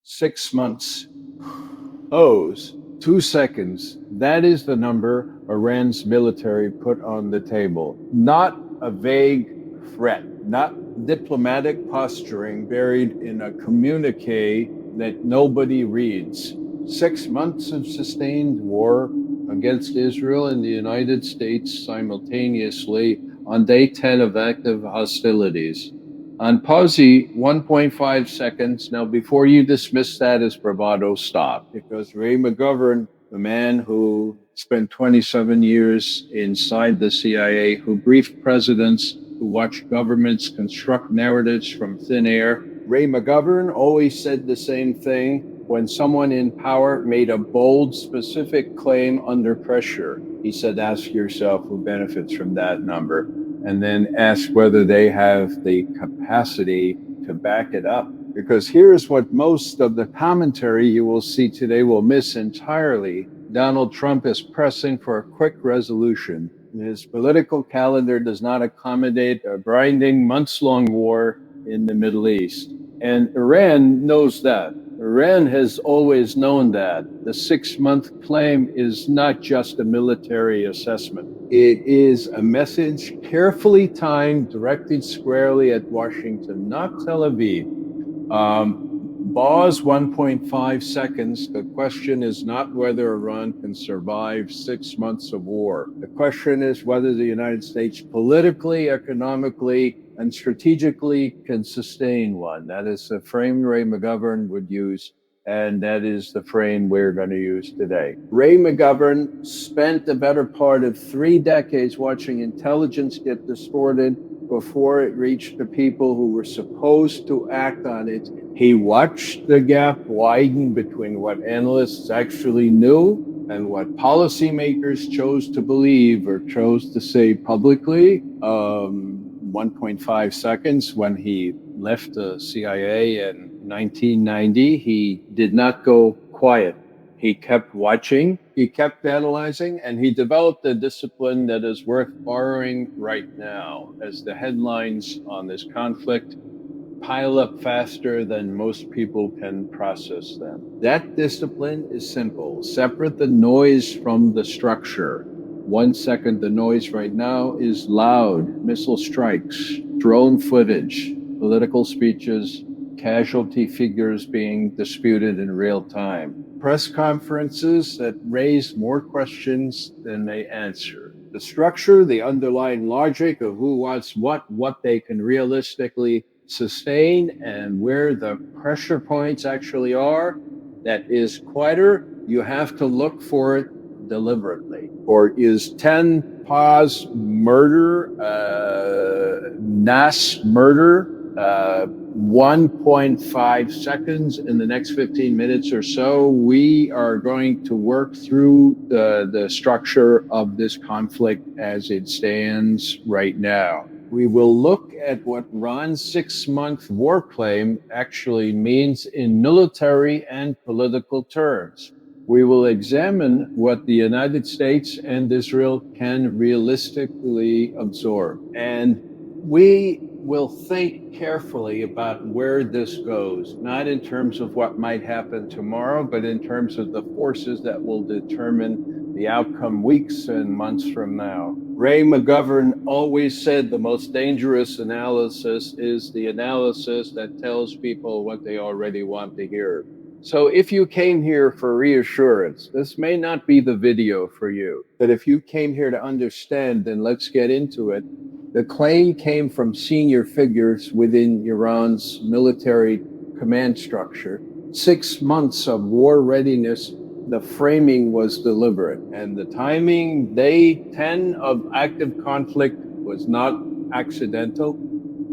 6 months. O's, 2 seconds. That is the number Iran's military put on the table. Not a vague threat, not diplomatic posturing buried in a communique that nobody reads. 6 months of sustained war against Israel and the United States simultaneously on day 10 of active hostilities. On Pawsey, 1.5 seconds. Now, before you dismiss that as bravado, stop. Because Ray McGovern, the man who spent 27 years inside the CIA, who briefed presidents, who watched governments construct narratives from thin air, Ray McGovern always said the same thing when someone in power made a bold, specific claim under pressure. He said, ask yourself who benefits from that number, and then ask whether they have the capacity to back it up. Because here's what most of the commentary you will see today will miss entirely. Donald Trump is pressing for a quick resolution. His political calendar does not accommodate a grinding, months-long war in the Middle East. And Iran knows that. Iran has always known that. The 6-month claim is not just a military assessment. It is a message carefully timed, directed squarely at Washington, not Tel Aviv. Pause 1.5 seconds. The question is not whether Iran can survive 6 months of war. The question is whether the United States politically, economically, and strategically can sustain one. That is the frame Ray McGovern would use, and that is the frame we're going to use today. Ray McGovern spent the better part of 3 decades watching intelligence get distorted before it reached the people who were supposed to act on it. He watched the gap widen between what analysts actually knew and what policymakers chose to believe or chose to say publicly. 1.5 seconds when he left the CIA in 1990, he did not go quiet. He kept watching, he kept analyzing, and he developed a discipline that is worth borrowing right now as the headlines on this conflict pile up faster than most people can process them. That discipline is simple. Separate the noise from the structure. 1 second, the noise right now is loud missile strikes, drone footage, political speeches, casualty figures being disputed in real time, press conferences that raise more questions than they answer. The structure, the underlying logic of who wants what they can realistically sustain, and where the pressure points actually are, that is quieter. You have to look for it deliberately. Or is 10 pause murder, mass murder, 1.5 seconds in the next 15 minutes or so? We are going to work through the structure of this conflict as it stands right now. We will look at what Iran's 6-month war claim actually means in military and political terms. We will examine what the United States and Israel can realistically absorb. And we will think carefully about where this goes, not in terms of what might happen tomorrow, but in terms of the forces that will determine the outcome weeks and months from now. Ray McGovern always said the most dangerous analysis is the analysis that tells people what they already want to hear. So if you came here for reassurance, this may not be the video for you. But if you came here to understand, then let's get into it. The claim came from senior figures within Iran's military command structure. 6 months of war readiness. The framing was deliberate, and the timing, day 10 of active conflict, was not accidental.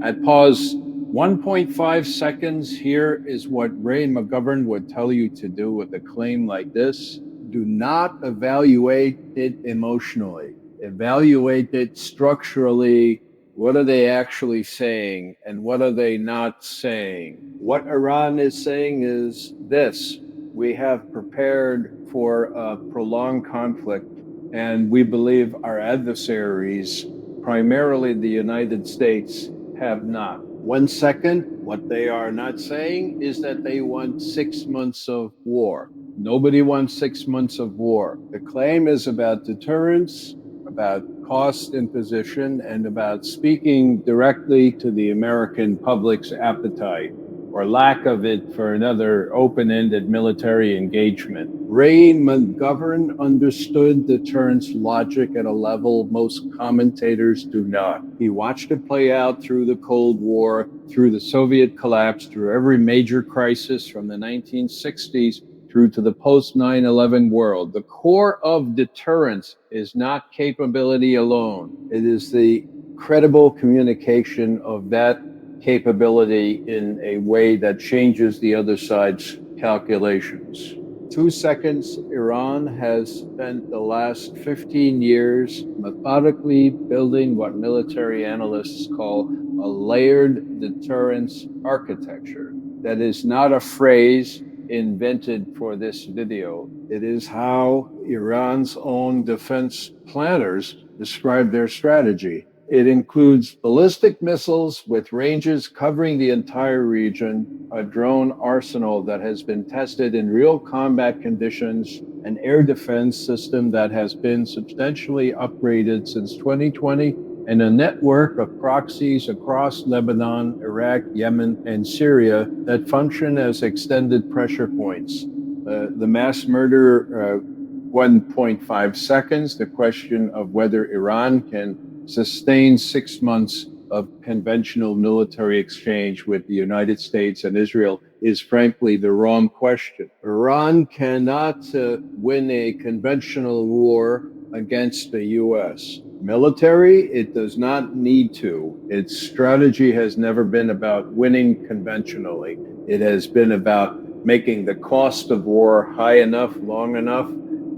At pause 1.5 seconds, here is what Ray McGovern would tell you to do with a claim like this. Do not evaluate it emotionally. Evaluate it structurally. What are they actually saying, and what are they not saying? What Iran is saying is this: we have prepared for a prolonged conflict, and we believe our adversaries, primarily the United States, have not. 1 second. What they are not saying is that they want 6 months of war. Nobody wants 6 months of war. The claim is about deterrence, about cost imposition, and about speaking directly to the American public's appetite or lack of it for another open-ended military engagement. Ray McGovern understood deterrence logic at a level most commentators do not. He watched it play out through the Cold War, through the Soviet collapse, through every major crisis from the 1960s through to the post 9/11 world. The core of deterrence is not capability alone. It is the credible communication of that capability in a way that changes the other side's calculations. 2 seconds, Iran has spent the last 15 years methodically building what military analysts call a layered deterrence architecture. That is not a phrase invented for this video. It is how Iran's own defense planners describe their strategy. It includes ballistic missiles with ranges covering the entire region, a drone arsenal that has been tested in real combat conditions, an air defense system that has been substantially upgraded since 2020, and a network of proxies across Lebanon, Iraq, Yemen, and Syria that function as extended pressure points. The mass murder, 1.5 seconds, the question of whether Iran can sustain 6 months of conventional military exchange with the United States and Israel is frankly the wrong question. Iran cannot win a conventional war against the U.S. military. It does not need to. Its strategy has never been about winning conventionally. It has been about making the cost of war high enough, long enough,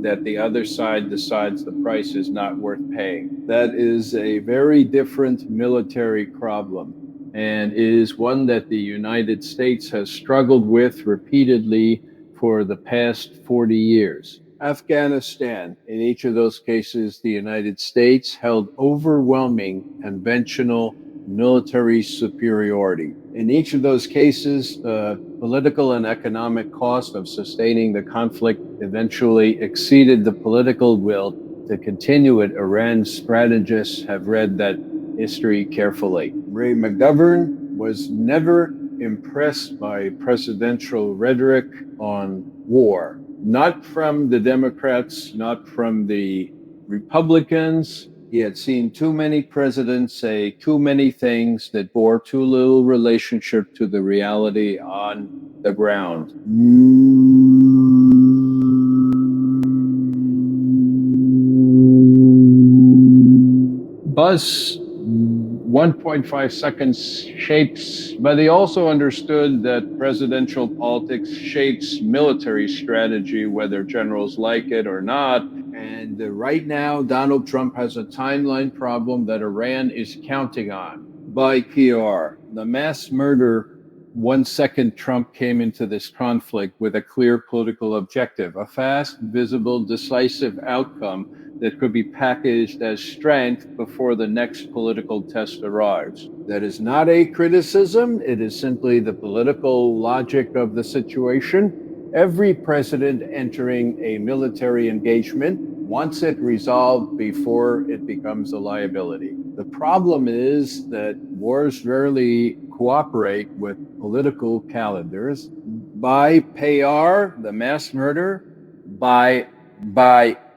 that the other side decides the price is not worth paying. That is a very different military problem, and is one that the United States has struggled with repeatedly for the past 40 years. Afghanistan, in each of those cases, the United States held overwhelming conventional military superiority. In each of those cases, political and economic cost of sustaining the conflict eventually exceeded the political will to continue it. Iran's strategists have read that history carefully. Ray McGovern was never impressed by presidential rhetoric on war, not from the Democrats, not from the Republicans. He had seen too many presidents say too many things that bore too little relationship to the reality on the ground. Buzz 1.5 seconds shapes, but he also understood that presidential politics shapes military strategy, whether generals like it or not. And right now, Donald Trump has a timeline problem that Iran is counting on by PR. The mass murder, 1 second Trump came into this conflict with a clear political objective, a fast, visible, decisive outcome that could be packaged as strength before the next political test arrives. That is not a criticism. It is simply the political logic of the situation. Every president entering a military engagement wants it resolved before it becomes a liability. The problem is that wars rarely cooperate with political calendars. By PR, the mass murder, by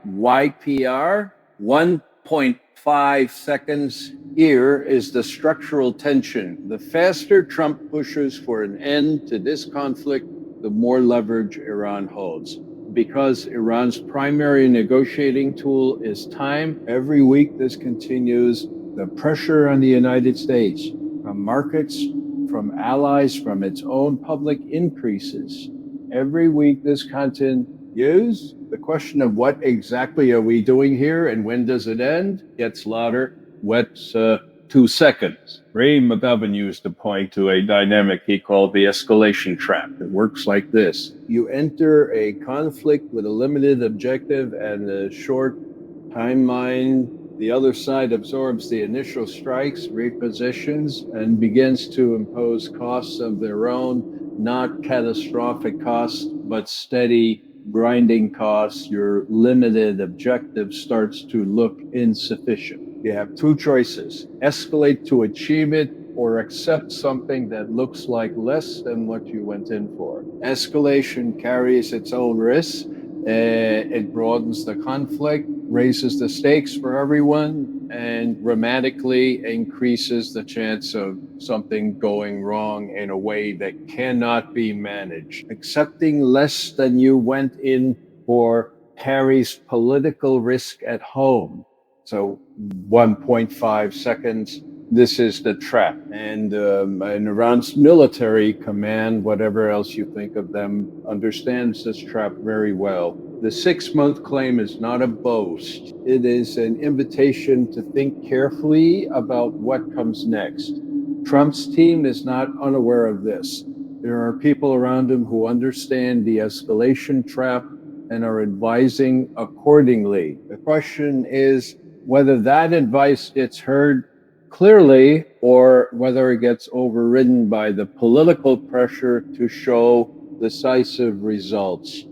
YPR, 1.5 seconds. Here is the structural tension. The faster Trump pushes for an end to this conflict, the more leverage Iran holds. Because Iran's primary negotiating tool is time, every week this continues. The pressure on the United States from markets, from allies, from its own public increases. Every week this continues. The question of what exactly are we doing here and when does it end gets louder. What's 2 seconds? Ray McGovern used to point to a dynamic he called the escalation trap. It works like this. You enter a conflict with a limited objective and a short timeline The other side absorbs the initial strikes, repositions, and begins to impose costs of their own, not catastrophic costs, but steady grinding costs. Your limited objective starts to look insufficient. You have two choices: escalate to achieve it, or accept something that looks like less than what you went in for. Escalation carries its own risks. It broadens the conflict, raises the stakes for everyone, and dramatically increases the chance of something going wrong in a way that cannot be managed. Accepting less than you went in for carries political risk at home. So 1.5 seconds, this is the trap. And Iran's military command, whatever else you think of them, understands this trap very well. The 6-month claim is not a boast. It is an invitation to think carefully about what comes next. Trump's team is not unaware of this. There are people around him who understand the escalation trap and are advising accordingly. The question is whether that advice gets heard clearly or whether it gets overridden by the political pressure to show decisive results.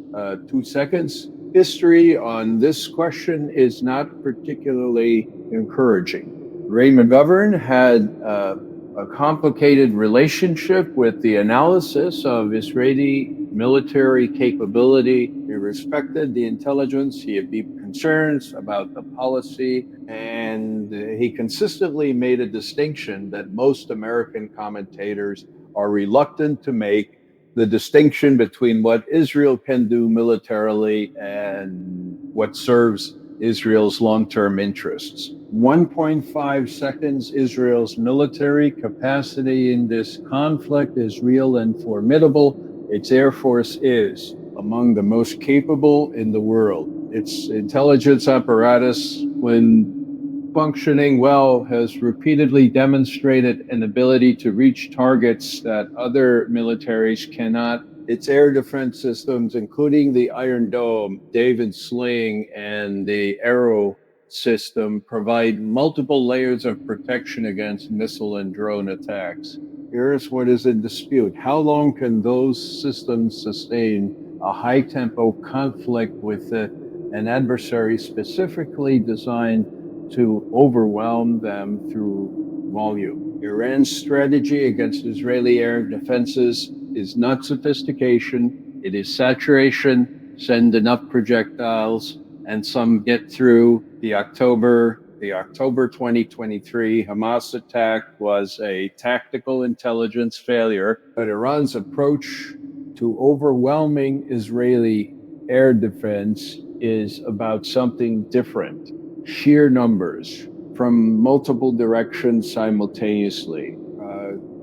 2 seconds. History on this question is not particularly encouraging. Ray McGovern had a complicated relationship with the analysis of Israeli military capability. He respected the intelligence. He had deep concerns about the policy, and he consistently made a distinction that most American commentators are reluctant to make: the distinction between what Israel can do militarily and what serves Israel's long-term interests. 1.5 seconds. Israel's military capacity in this conflict is real and formidable. Its Air Force is among the most capable in the world. Its intelligence apparatus, when functioning well, has repeatedly demonstrated an ability to reach targets that other militaries cannot. Its air defense systems, including the Iron Dome, David Sling, and the Arrow system, provide multiple layers of protection against missile and drone attacks. Here's what is in dispute: how long can those systems sustain a high tempo conflict with an adversary specifically designed to overwhelm them through volume? Iran's strategy against Israeli air defenses is not sophistication, it is saturation. Send enough projectiles and some get through. The October 2023 Hamas attack was a tactical intelligence failure, but Iran's approach to overwhelming Israeli air defense is about something different: sheer numbers from multiple directions simultaneously.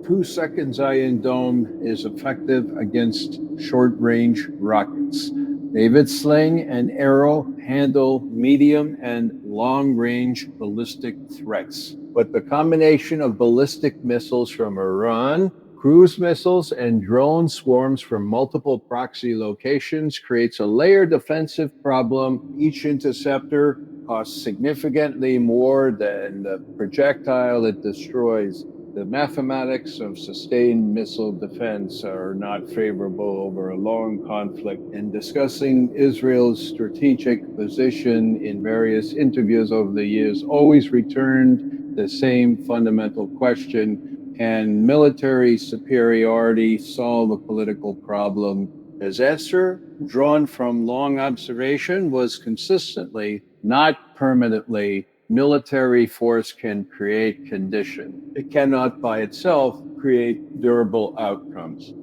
2 seconds Iron Dome is effective against short-range rockets. David Sling and Arrow handle medium and long-range ballistic threats. But the combination of ballistic missiles from Iran, cruise missiles, and drone swarms from multiple proxy locations creates a layered defensive problem. Each interceptor costs significantly more than the projectile it destroys. The mathematics of sustained missile defense are not favorable over a long conflict. In discussing Israel's strategic position in various interviews over the years, always returned the same fundamental question: can military superiority solve a political problem? His answer, drawn from long observation, was consistently, not permanently. Military force can create condition. It cannot by itself create durable outcomes.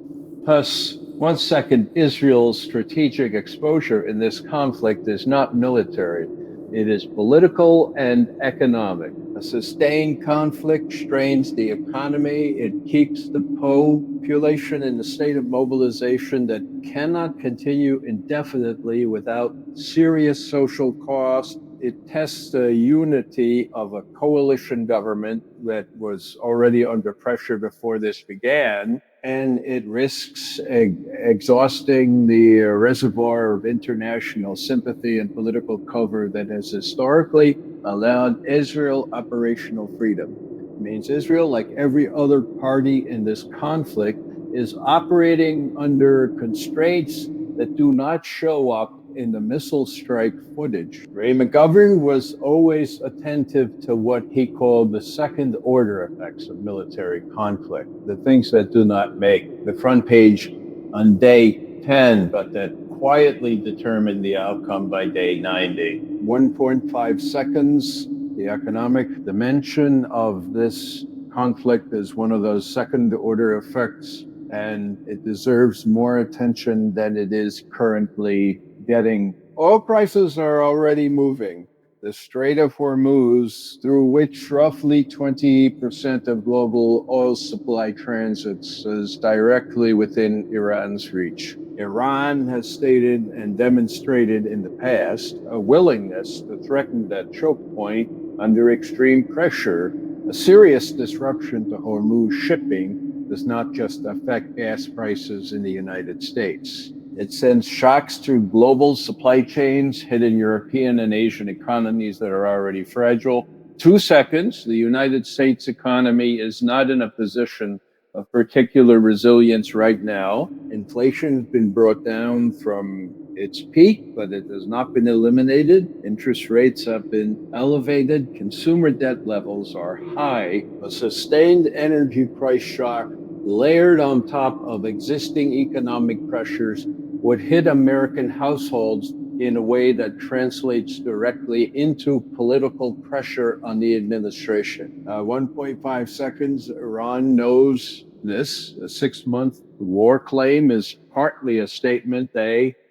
Thus, 1 second, Israel's strategic exposure in this conflict is not military. It is political and economic. A sustained conflict strains the economy. It keeps the population in a state of mobilization that cannot continue indefinitely without serious social cost. it tests the unity of a coalition government that was already under pressure before this began, and it risks exhausting the reservoir of international sympathy and political cover that has historically allowed Israel operational freedom. It means Israel, like every other party in this conflict, is operating under constraints that do not show up in the missile strike footage. Ray McGovern was always attentive to what he called the second order effects of military conflict, the things that do not make the front page on day 10, but that quietly determine the outcome by day 90. 1.5 seconds, the economic dimension of this conflict is one of those second order effects, and it deserves more attention than it is currently getting. Oil prices are already moving. The Strait of Hormuz, through which roughly 20% of global oil supply transits, is directly within Iran's reach. Iran has stated and demonstrated in the past a willingness to threaten that choke point under extreme pressure. A serious disruption to Hormuz shipping does not just affect gas prices in the United States. It sends shocks through global supply chains, hitting European and Asian economies that are already fragile. 2 seconds, the United States economy is not in a position of particular resilience right now. Inflation has been brought down from its peak, but it has not been eliminated. Interest rates have been elevated. Consumer debt levels are high. A sustained energy price shock layered on top of existing economic pressures would hit American households in a way that translates directly into political pressure on the administration. 1.5 seconds, Iran knows this. A 6-month war claim is partly a statement,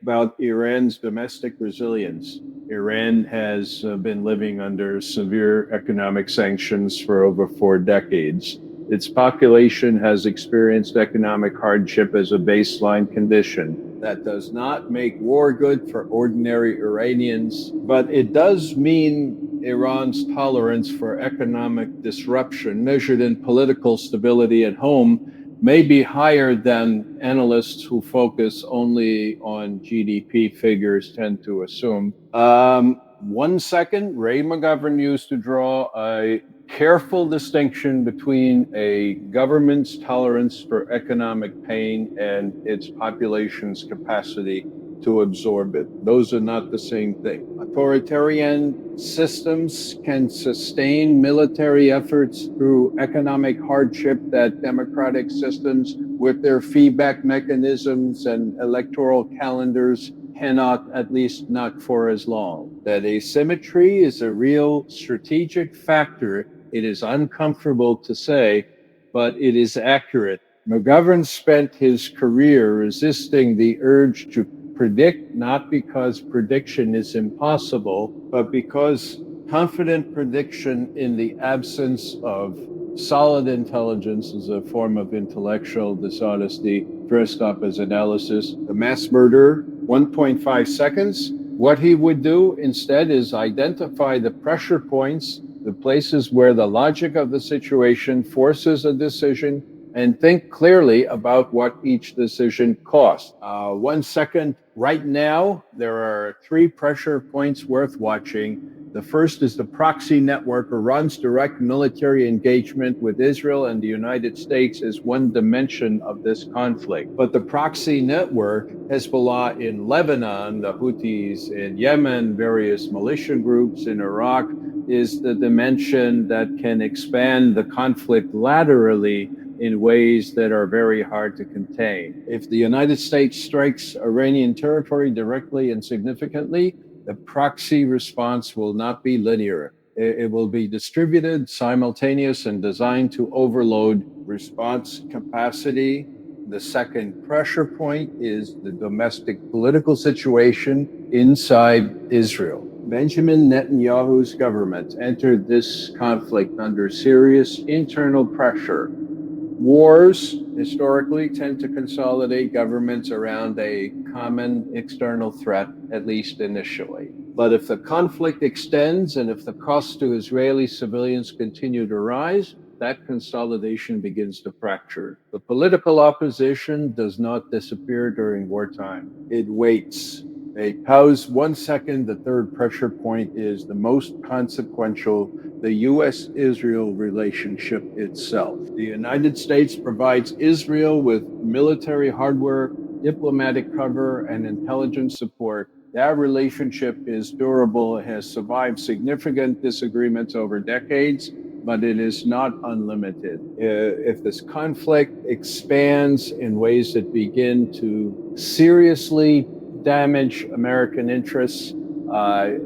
about Iran's domestic resilience. Iran has been living under severe economic sanctions for over 4 decades. Its population has experienced economic hardship as a baseline condition. That does not make war good for ordinary Iranians, but it does mean Iran's tolerance for economic disruption, measured in political stability at home, may be higher than analysts who focus only on GDP figures tend to assume. 1 second, Ray McGovern used to draw a careful distinction between a government's tolerance for economic pain and its population's capacity to absorb it. Those are not the same thing. Authoritarian systems can sustain military efforts through economic hardship that democratic systems, with their feedback mechanisms and electoral calendars, cannot, at least not for as long. That asymmetry is a real strategic factor. It is uncomfortable to say, but it is accurate. McGovern spent his career resisting the urge to predict, not because prediction is impossible, but because confident prediction in the absence of solid intelligence is a form of intellectual dishonesty dressed up as analysis. The mass murderer, 1.5 seconds. What he would do instead is identify the pressure points, the places where the logic of the situation forces a decision, and think clearly about what each decision costs. 1 second. Right now, there are 3 pressure points worth watching. The first is the proxy network. Iran's direct military engagement with Israel and the United States is one dimension of this conflict. But the proxy network, Hezbollah in Lebanon, the Houthis in Yemen, various militia groups in Iraq, is the dimension that can expand the conflict laterally in ways that are very hard to contain. If the United States strikes Iranian territory directly and significantly, the proxy response will not be linear. It will be distributed, simultaneous, and designed to overload response capacity. The second pressure point is the domestic political situation inside Israel. Benjamin Netanyahu's government entered this conflict under serious internal pressure. Wars historically tend to consolidate governments around a common external threat, at least initially. But if the conflict extends and if the costs to Israeli civilians continue to rise, that consolidation begins to fracture. The political opposition does not disappear during wartime. It waits. They pause 1 second. The third pressure point is the most consequential: the US Israel relationship itself. The United States provides Israel with military hardware, diplomatic cover, and intelligence support. That relationship is durable, has survived significant disagreements over decades, but it is not unlimited. If this conflict expands in ways that begin to seriously damage American interests,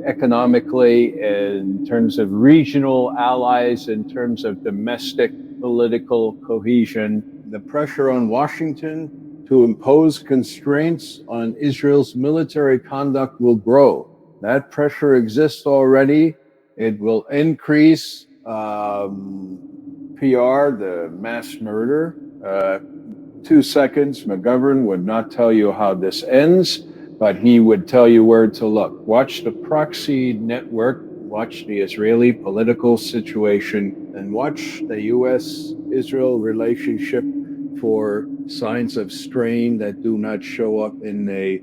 economically, in terms of regional allies, in terms of domestic political cohesion, the pressure on Washington to impose constraints on Israel's military conduct will grow. That pressure exists already. It will increase. PR, the mass murder. 2 seconds, McGovern would not tell you how this ends, but he would tell you where to look. Watch the proxy network, watch the Israeli political situation, and watch the US-Israel relationship for signs of strain that do not show up in the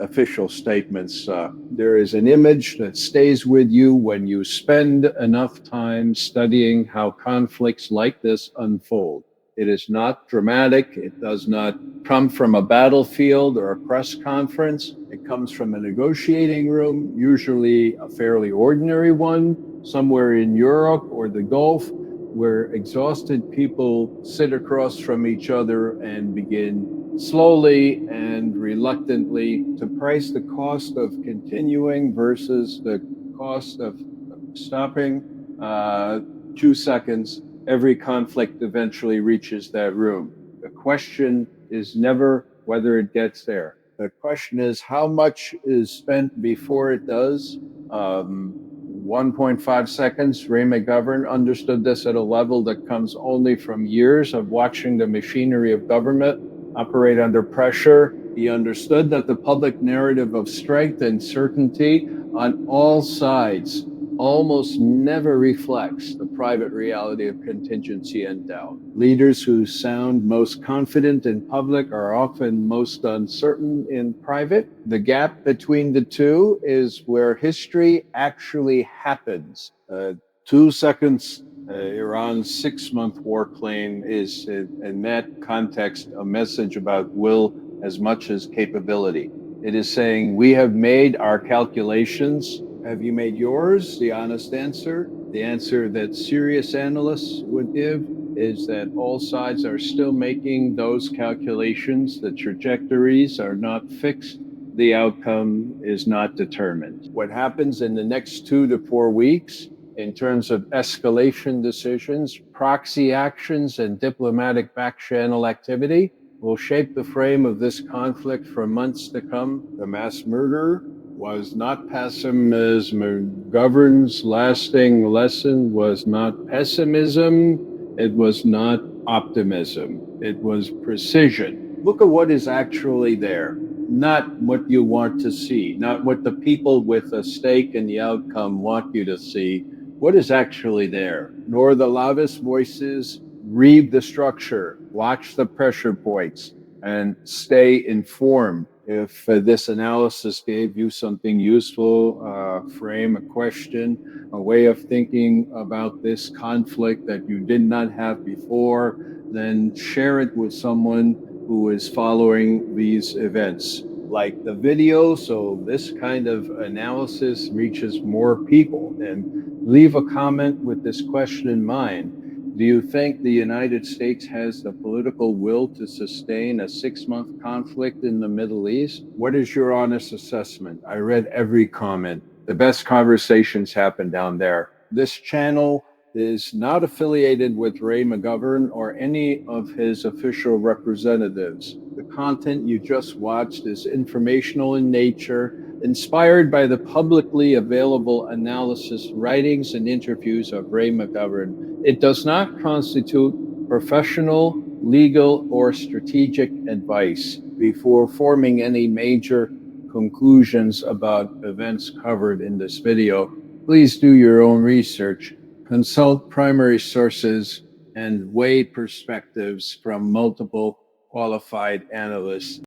official statements. There is an image that stays with you when you spend enough time studying how conflicts like this unfold. It is not dramatic. It does not come from a battlefield or a press conference. It comes from a negotiating room, usually a fairly ordinary one, somewhere in Europe or the Gulf, where exhausted people sit across from each other and begin slowly and reluctantly to price the cost of continuing versus the cost of stopping. 2 seconds, every conflict eventually reaches that room. The question is never whether it gets there. The question is how much is spent before it does. 1.5 seconds, Ray McGovern understood this at a level that comes only from years of watching the machinery of government operate under pressure. He understood that the public narrative of strength and certainty on all sides almost never reflects the private reality of contingency and doubt. Leaders who sound most confident in public are often most uncertain in private. The gap between the two is where history actually happens. 2 seconds, Iran's 6-month war claim is, in that context, a message about will as much as capability. It is saying, we have made our calculations. Have you made yours? The honest answer, the answer that serious analysts would give, is that all sides are still making those calculations. The trajectories are not fixed. The outcome is not determined. What happens in the next 2 to 4 weeks in terms of escalation decisions, proxy actions, and diplomatic back-channel activity will shape the frame of this conflict for months to come. The mass murder was not pessimism. McGovern's lasting lesson was not pessimism. It was not optimism. It was precision. Look at what is actually there, not what you want to see, not what the people with a stake in the outcome want you to see. What is actually there? Nor the loudest voices. Read the structure, watch the pressure points, and stay informed. If this analysis gave you something useful, frame a question, a way of thinking about this conflict that you did not have before, then share it with someone who is following these events. Like the video, so this kind of analysis reaches more people. And leave a comment with this question in mind. Do you think the United States has the political will to sustain a 6-month conflict in the Middle East? What is your honest assessment? I read every comment. The best conversations happen down there. This channel is not affiliated with Ray McGovern or any of his official representatives. The content you just watched is informational in nature, inspired by the publicly available analysis, writings, and interviews of Ray McGovern. It does not constitute professional, legal, or strategic advice. Before forming any major conclusions about events covered in this video. Please do your own research, consult primary sources, and weigh perspectives from multiple qualified analysts.